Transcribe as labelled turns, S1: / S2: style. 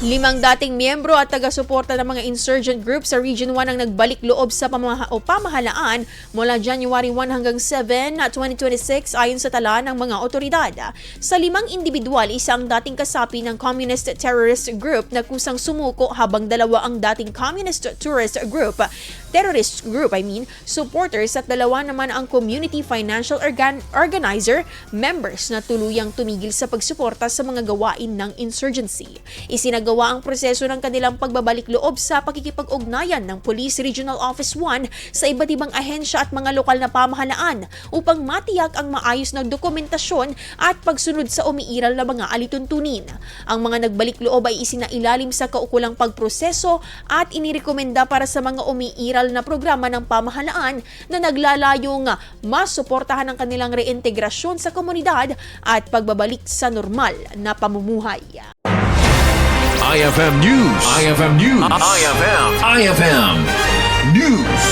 S1: 5 dating miyembro at taga-suporta ng mga insurgent group sa Region 1 ang nagbalik-loob sa pamahalaan mula January 1 hanggang 7, 2026 ayon sa tala ng mga otoridad. Sa 5 individual, isa ang dating kasapi ng communist terrorist group na kusang sumuko habang 2 ang dating communist terrorist group, supporters at 2 naman ang community financial organizer members na tuluyang tumigil sa pagsuporta sa mga gawain ng insurgency. Isinagawa ang proseso ng kanilang pagbabalik-loob sa pakikipag-ugnayan ng Police Regional Office 1 sa iba't ibang ahensya at mga lokal na pamahalaan upang matiyak ang maayos na dokumentasyon at pagsunod sa umiiral na mga alituntunin. Ang mga nagbalik-loob ay isinailalim sa kaukulang pagproseso at inirekomenda para sa mga umiiral na programa ng pamahalaan na naglalayong masuportahan ang kanilang reintegrasyon sa komunidad at pagbabalik sa normal na pamumuhay.
S2: IFM News. IFM News. IFM News.